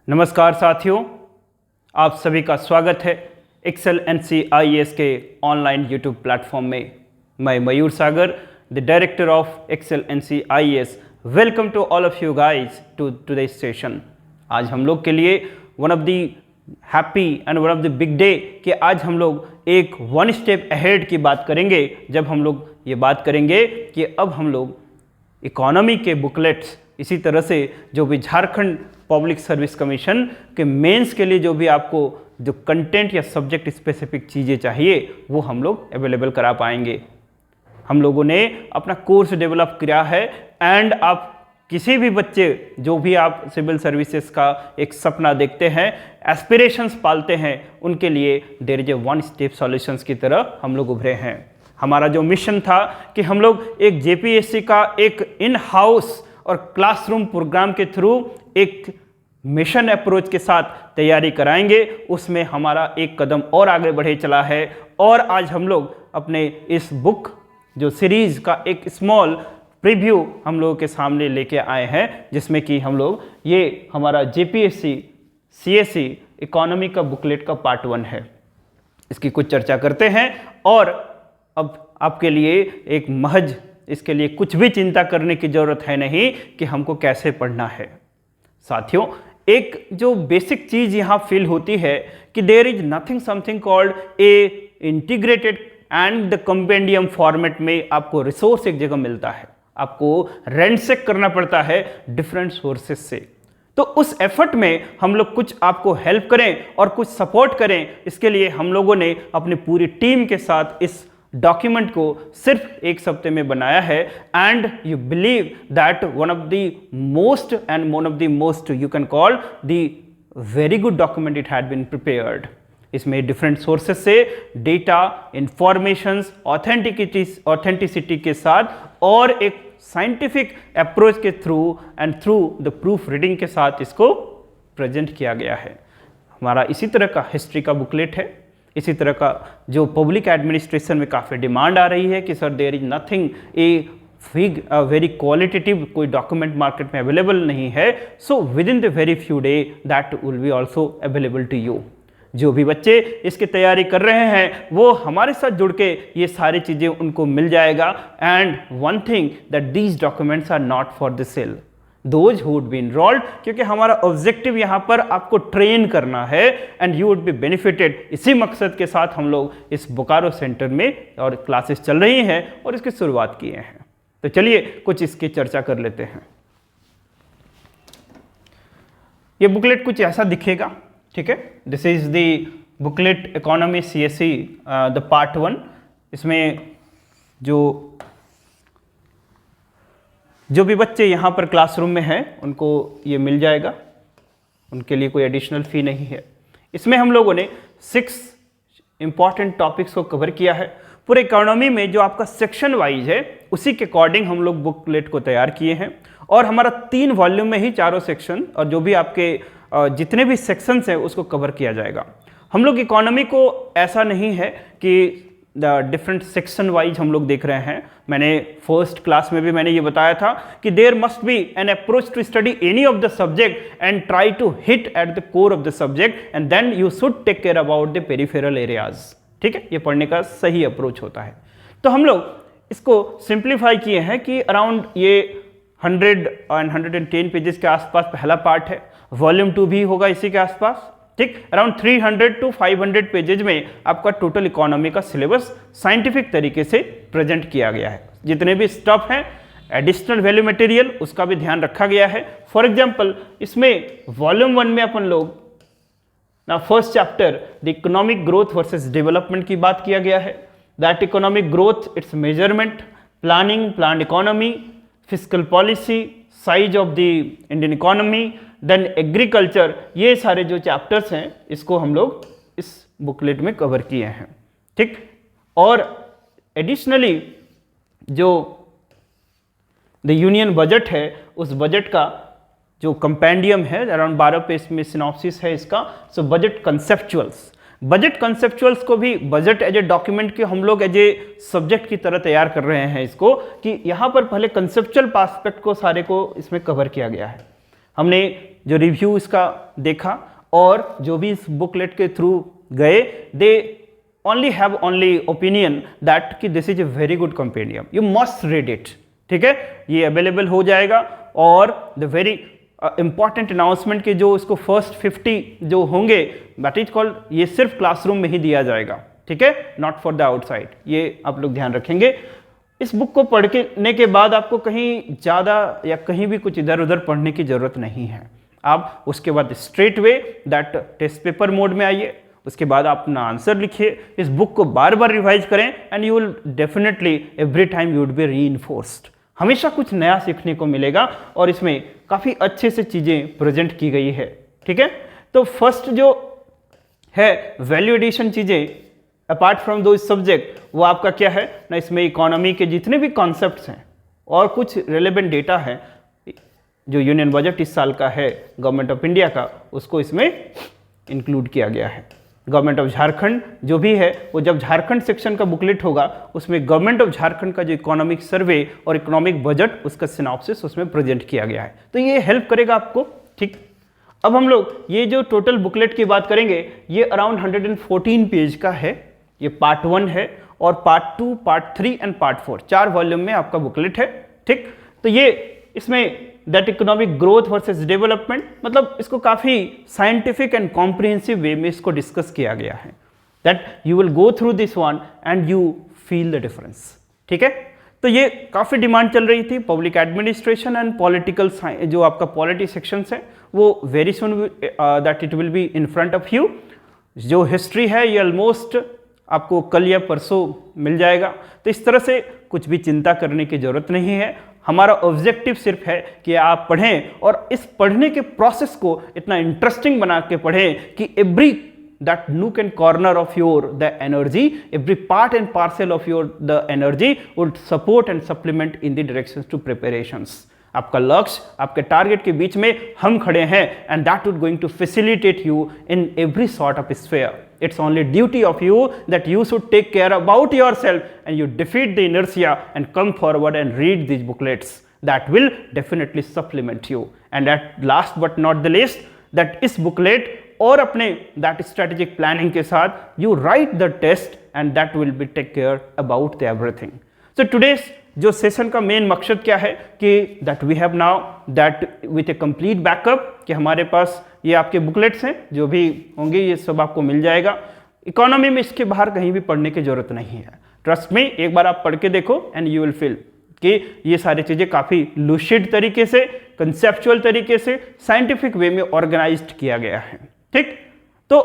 नमस्कार साथियों, आप सभी का स्वागत है एक्सेल NCIES के ऑनलाइन यूट्यूब प्लेटफॉर्म में। मैं Mayur Sagar, the director of Excel NCIES, welcome to all of you guys to today's session. आज हम लोग के लिए one of the happy and one of the big day कि आज हम लोग एक वन स्टेप अहेड की बात करेंगे, जब हम लोग ये बात करेंगे कि अब हम लोग इकोनॉमी के बुकलेट्स, इसी तरह से जो भी झारखंड पब्लिक सर्विस कमीशन के मेंस के लिए जो भी आपको जो कंटेंट या सब्जेक्ट स्पेसिफिक चीज़ें चाहिए वो हम लोग अवेलेबल करा पाएंगे। हम लोगों ने अपना कोर्स डेवलप किया है एंड आप किसी भी बच्चे जो भी आप सिविल सर्विसेज का एक सपना देखते हैं, एस्पिरेशंस पालते हैं, उनके लिए there is a one step solutions की तरह हम लोग उभरे हैं। हमारा जो मिशन था कि हम लोग एक JPSC का एक इन हाउस और क्लासरूम प्रोग्राम के थ्रू एक मिशन अप्रोच के साथ तैयारी कराएंगे, उसमें हमारा एक कदम और आगे बढ़े चला है। और आज हम लोग अपने इस बुक जो सीरीज का एक स्मॉल प्रीव्यू हम लोगों के सामने लेके आए हैं, जिसमें कि हम लोग ये हमारा JPSC CSE इकोनॉमी का बुकलेट का पार्ट 1 है। इसकी कुछ चर्चा करते हैं और अब आपके लिए एक महज इसके लिए कुछ भी चिंता करने की जरूरत है नहीं कि हमको कैसे पढ़ना है। साथियों, एक जो बेसिक चीज यहाँ फील होती है कि there is nothing something called a integrated and the compendium format में आपको रिसोर्स एक जगह मिलता है, आपको रेंडसेक करना पड़ता है डिफरेंट सोर्सेज से। तो उस एफर्ट में हम लोग कुछ आपको हेल्प करें और कुछ सपोर्ट करें, इसके लिए हम लोगों ने अपनी पूरी टीम के साथ इस डॉक्यूमेंट को सिर्फ एक हफ्ते में बनाया है। And you believe that one of the most and one of the most you can call the very good document it had been prepared. इसमें डिफरेंट सोर्सेज से डेटा, इंफॉर्मेशंस, ऑथेंटिसिटी के साथ और एक साइंटिफिक अप्रोच के through and through the proof reading के साथ इसको प्रेजेंट किया गया है। हमारा इसी तरह का हिस्ट्री का बुकलेट है। इसी तरह का जो पब्लिक एडमिनिस्ट्रेशन में काफ़ी डिमांड आ रही है कि sir there is nothing a very qualitative कोई डॉक्यूमेंट मार्केट में अवेलेबल नहीं है, so within the very few day that will be also available to you. जो भी बच्चे इसकी तैयारी कर रहे हैं वो हमारे साथ जुड़ के ये सारी चीज़ें उनको मिल जाएगा। And one thing that these documents are not for the sale, those who would be enrolled, क्योंकि हमारा ऑब्जेक्टिव यहाँ पर आपको ट्रेन करना है and you would be benefited. इसी मकसद के साथ हम लोग इस बोकारो सेंटर में और क्लासेस चल रही हैं और इसकी शुरुआत किए हैं। तो चलिए कुछ इसकी चर्चा कर लेते हैं। ये बुकलेट कुछ ऐसा दिखेगा, ठीक है। This is the booklet economy CSE the part 1। इसमें जो भी बच्चे यहाँ पर क्लासरूम में हैं उनको ये मिल जाएगा, उनके लिए कोई एडिशनल फ़ी नहीं है। इसमें हम लोगों ने 6 इंपॉर्टेंट टॉपिक्स को कवर किया है। पूरे इकोनॉमी में जो आपका सेक्शन वाइज है उसी के अकॉर्डिंग हम लोग बुकलेट को तैयार किए हैं। और हमारा 3 वॉल्यूम में ही चारों सेक्शन और जो भी आपके जितने भी सेक्शंस हैं उसको कवर किया जाएगा। हम लोग इकोनॉमी को ऐसा नहीं है कि डिफरेंट सेक्शन वाइज हम लोग देख रहे हैं। मैंने फर्स्ट क्लास में भी मैंने ये बताया था कि there must be an approach to study any of the subject and try to hit at the core of the subject and then you should take care about the peripheral areas. ठीक है, ये पढ़ने का सही approach होता है। तो हम लोग इसको सिंप्लीफाई किए हैं कि अराउंड ये 100 एंड 110 पेजेस के आसपास पहला पार्ट है। वॉल्यूम 2 भी होगा इसी के आसपास, ठीक। अराउंड 300 to 500 पेजेज में आपका टोटल इकोनॉमी का सिलेबस साइंटिफिक तरीके से प्रेजेंट किया गया है। जितने भी स्टफ हैं, एडिशनल वैल्यू मटेरियल, उसका भी ध्यान रखा गया है। फॉर एग्जांपल इसमें वॉल्यूम 1 में अपन लोग ना first chapter the economic growth versus development की बात किया गया है। That economic growth, its measurement, planning, planned economy, fiscal policy, size of the Indian economy, then agriculture, ये सारे जो चैप्टर्स हैं इसको हम लोग इस बुकलेट में कवर किए हैं, ठीक। और एडिशनली जो द यूनियन बजट है उस बजट का जो कंपेंडियम है अराउंड 12 पेज में सिनॉप्सिस है इसका। सो बजट कंसेप्चुअल्स को भी बजट एज ए डॉक्यूमेंट के हम लोग एज ए सब्जेक्ट की तरह तैयार कर रहे हैं इसको, कि यहाँ पर पहले कंसेप्चुअल एस्पेक्ट को सारे को इसमें कवर किया गया है। हमने जो रिव्यू इसका देखा और जो भी इस बुकलेट के थ्रू गए, दे only have only opinion that कि this is a very good compendium, you must read it, ठीक है। ये अवेलेबल हो जाएगा और the very important announcement के जो इसको फर्स्ट 50 जो होंगे that is called, ये सिर्फ क्लासरूम में ही दिया जाएगा, ठीक है, not for the outside, ये आप लोग ध्यान रखेंगे। इस बुक को पढ़ने के बाद आपको कहीं ज़्यादा या कहीं भी कुछ इधर उधर पढ़ने की ज़रूरत नहीं है। आप उसके बाद straightaway that test paper mode में आइए, उसके बाद आप अपना आंसर लिखिए, इस बुक को बार बार रिवाइज करें and you will definitely every time you would B reinforced. हमेशा कुछ नया सीखने को मिलेगा और इसमें काफ़ी अच्छे से चीज़ें प्रेजेंट की गई है, ठीक है। तो फर्स्ट जो है वैल्यू एडिशन चीज़ें अपार्ट फ्रॉम दो सब्जेक्ट, वो आपका क्या है ना, इसमें इकोनॉमी के जितने भी कॉन्सेप्ट्स हैं और कुछ रिलेवेंट डेटा है, जो यूनियन बजट इस साल का है गवर्नमेंट ऑफ इंडिया का, उसको इसमें इंक्लूड किया गया है। गवर्नमेंट ऑफ झारखंड जो भी है, वो जब झारखंड सेक्शन का बुकलेट होगा उसमें गवर्नमेंट ऑफ झारखंड का जो इकोनॉमिक सर्वे और इकोनॉमिक बजट, उसका सिनॉप्सिस उसमें प्रेजेंट किया गया है, तो ये हेल्प करेगा आपको, ठीक। अब हम लोग ये जो टोटल बुकलेट की बात करेंगे, ये अराउंड 114 पेज का है, ये पार्ट 1 है और part 2, part 3 and part 4, 4 volume में आपका बुकलेट है, ठीक। तो ये इसमें that economic growth versus development, मतलब इसको काफ़ी साइंटिफिक एंड कॉम्प्रिहेंसिव वे में इसको डिस्कस किया गया है, that you will go through this one and you feel the difference, ठीक है। तो ये काफ़ी डिमांड चल रही थी, public administration and political science, जो आपका पॉलिटी सेक्शंस है वो very soon that it will be in front of you. जो हिस्ट्री है ये ऑलमोस्ट आपको कल या परसों मिल जाएगा, तो इस तरह से कुछ भी चिंता करने की ज़रूरत नहीं है। हमारा ऑब्जेक्टिव सिर्फ है कि आप पढ़ें और इस पढ़ने के प्रोसेस को इतना इंटरेस्टिंग बना के पढ़ें कि every that nook and corner of your the energy, every part and parcel of your the energy would support and supplement in the directions to preparations. आपका लक्ष्य, आपके टारगेट के बीच में हम खड़े हैं and that would going to facilitate you in every sort of sphere. It's only duty of you that you should take care about yourself and you defeat the inertia and come forward and read these booklets that will definitely supplement you. And at last but not the least, that इस booklet और अपने that strategic planning के साथ you write the test and that will be take care about the everything. So today's जो session का main मकसद क्या है कि that we have now that with a complete backup, कि हमारे पास ये आपके बुकलेट्स हैं, जो भी होंगे ये सब आपको मिल जाएगा। इकोनॉमी में इसके बाहर कहीं भी पढ़ने की जरूरत नहीं है, ट्रस्ट में, एक बार आप पढ़ के देखो एंड यू विल फील कि ये सारी चीज़ें काफ़ी लूसिड तरीके से, कंसेप्चुअल तरीके से, साइंटिफिक वे में ऑर्गेनाइज्ड किया गया है, ठीक। तो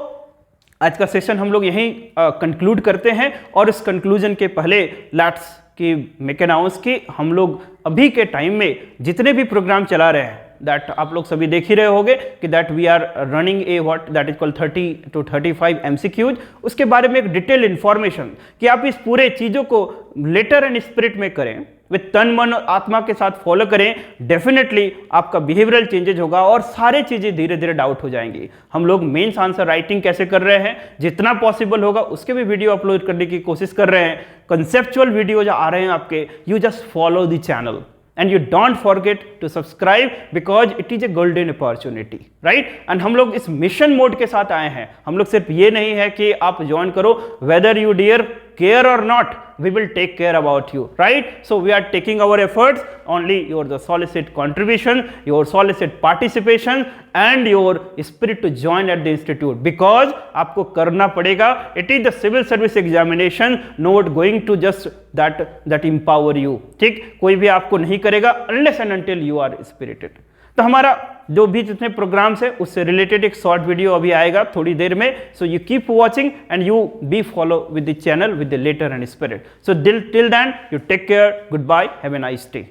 आज का सेशन हम लोग यहीं कंक्लूड करते हैं और इस कंक्लूजन के पहले लेट्स कि मेक अनाउंस कि हम लोग अभी के टाइम में जितने भी प्रोग्राम चला रहे हैं, दैट आप लोग सभी देख ही रहे होंगे कि that we are running a what that is called 30 to 35 MCQs। उसके बारे में एक डिटेल इन्फॉर्मेशन कि आप इस पूरे चीज़ों को लेटर एंड स्पिरिट में करें, विद तन मन और आत्मा के साथ फॉलो करें, डेफिनेटली आपका बिहेवियरल चेंजेज होगा और सारे चीज़ें धीरे धीरे डाउट हो जाएंगी। हम लोग मेंस आंसर राइटिंग कैसे कर रहे हैं, जितना पॉसिबल होगा उसके भी वीडियो अपलोड करने की कोशिश कर रहे हैं। कंसेप्चुअल वीडियो जो आ रहे हैं आपके, you just follow the channel and you don't forget to subscribe because it is a golden opportunity, right? and हम लोग इस मिशन मोड के साथ आए हैं। हम लोग सिर्फ ये नहीं है कि आप ज्वाइन करो, whether you dear care or not, we will take care about you, right? So we are taking our efforts, only your the solicit contribution, your solicit participation and your spirit to join at the institute, because आपको करना पड़ेगा। It is the civil service examination, not going to just that empower you, ठीक। कोई भी आपको नहीं करेगा unless and until you are spirited। तो हमारा जो भी जितने प्रोग्राम्स है उससे रिलेटेड एक शॉर्ट वीडियो अभी आएगा थोड़ी देर में। So you keep watching and you be follow with the channel with the letter and spirit. So till then you take care, goodbye, have a nice day.